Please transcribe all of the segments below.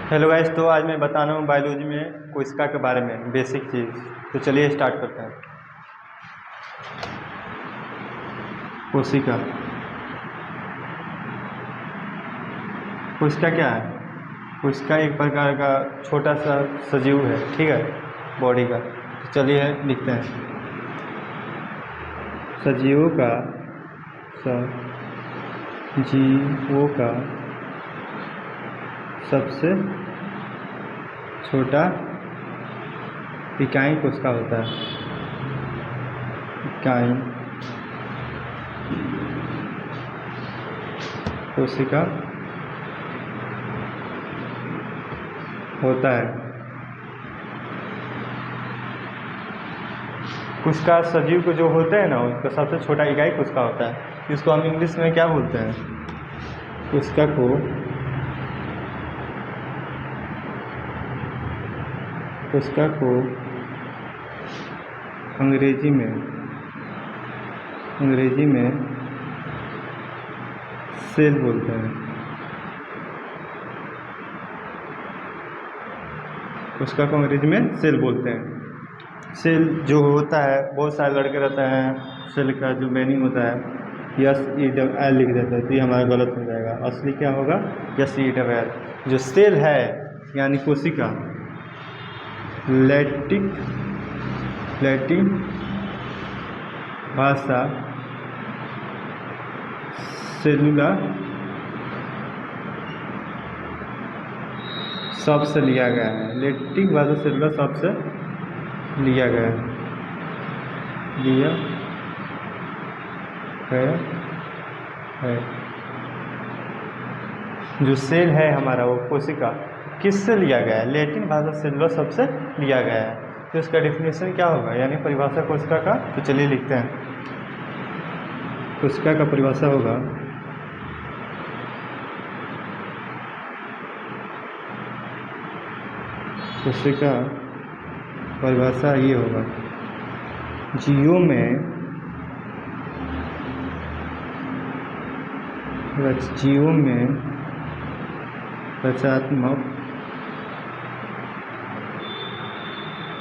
Hello guys, तो आज मैं बताना हूँ बायोलॉजी में कोशिका के बारे में बेसिक चीज़। तो चलिए स्टार्ट करते हैं। कोशिका कोशिका क्या है? कोशिका एक प्रकार का छोटा सा सजीव है, ठीक है, बॉडी का। तो चलिए लिखते हैं। सजीवों का सबसे छोटा इकाई कोशिका होता है। इकाई कोशिका होता है। कोशिका सजीव को जो होते हैं ना, उसका सबसे छोटा इकाई कोशिका होता है। इसको हम इंग्लिश में क्या बोलते हैं? कोशिका को अंग्रेजी में सेल बोलते हैं। कोशिका को अंग्रेजी में सेल बोलते हैं। सेल जो होता है, बहुत सारे लड़के रहते हैं, सेल का जो मीनिंग होता है SEL लिख देते हैं, तो ये हमारा गलत हो जाएगा। असली क्या होगा? SEL। जो सेल है यानी कोशिका, लैटिन भाषा सेलुला शब्द से लिया गया है। लैटिन भाषा सेलुला शब्द से लिया गया है। जो सेल है हमारा, वो कोशिका किससे लिया गया है? लैटिन भाषा सेलुलर शब्द से लिया गया है। तो इसका डेफिनेशन क्या होगा, यानी परिभाषा कोशिका का? तो चलिए लिखते हैं। कोशिका का परिभाषा होगा कोशिका परिभाषा ये होगा, जीवों में रचनात्मक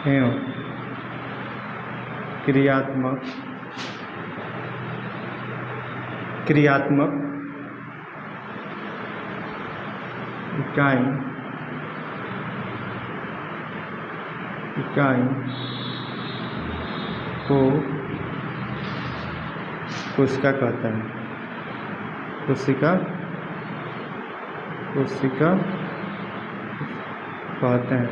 एवं क्रियात्मक इकाई को कोशिका कहते हैं। कोशिका कहते हैं।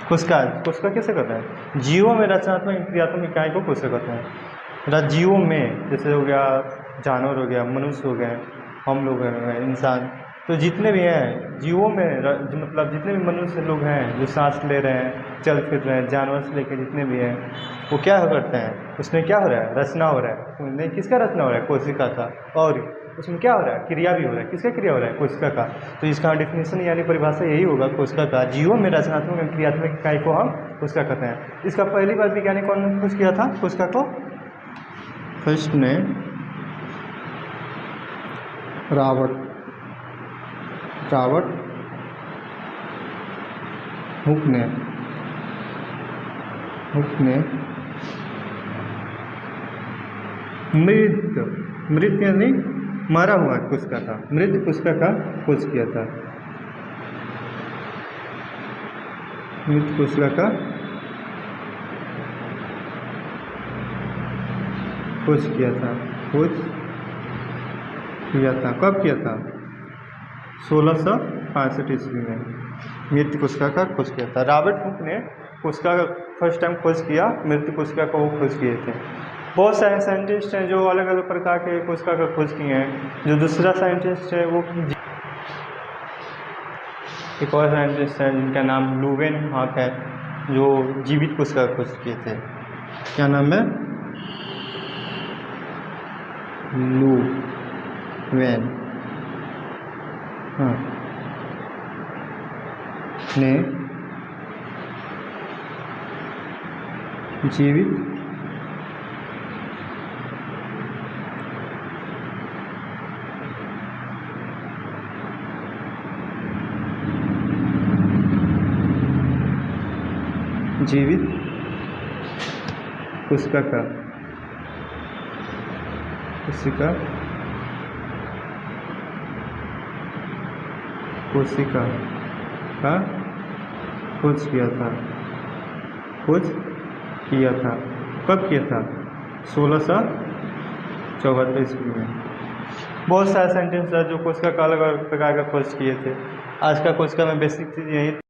कोशिका कैसे कहते हैं? जीवों में रचनात्मक क्रियात्मक इकाई को कोशिका कहते हैं। जीवों में जैसे हो गया जानवर, हो गया मनुष्य, हो गए हम लोग हैं, इंसान, तो जितने भी हैं जीवों में, मतलब जितने भी मनुष्य लोग हैं जो सांस ले रहे हैं, चल फिर रहे हैं, जानवर से लेकर जितने भी हैं, वो क्या करते हैं? उसमें क्या हो रहा है? रचना हो रहा है। उसमें किसका रचना हो रहा है? कोशिका का। और उसमें क्या हो रहा है? क्रिया भी हो रहा है। किसका क्रिया हो रहा है? कोशिका का। तो इसका डेफिनेशन यानी परिभाषा यही होगा, कोशिका का। जीवों में रचनात्मक एवं क्रियात्मक इकाई को हम कोशिका कहते हैं। इसका पहली बार वैज्ञानिक कौन ने खोज किया था कोशिका को? फर्स्ट ने रॉबर्ट हुक ने मृत यानी मरा हुआ कोशिका का, मृत कोशिका का खोज किया था। मृत कोशिका का खोज किया था। कब किया था? 1665 ईस्वी में मृत कोशिका का खोज किया था। रॉबर्ट हुक ने कोशिका का फर्स्ट टाइम खोज किया, मृत कोशिका को वो खोज किए थे। बहुत सारे साइंटिस्ट हैं जो अलग अलग प्रकार के कोशिका का खोज किए हैं। जो दूसरा साइंटिस्ट है वो एक और साइंटिस्ट है जिनका नाम लुवेनहॉक है, जो जीवित कोशिका का खोज किए थे। क्या नाम है? लुवेन ने जीवित जीवित कोशिका का खोज किया था। कब किया था? 1674 ईस्वी में। बहुत सारे सेंटेंस है जो कोशिका का अलग अलग प्रकार का खोज किए थे। आज का कोशिका में बेसिक चीज़ यही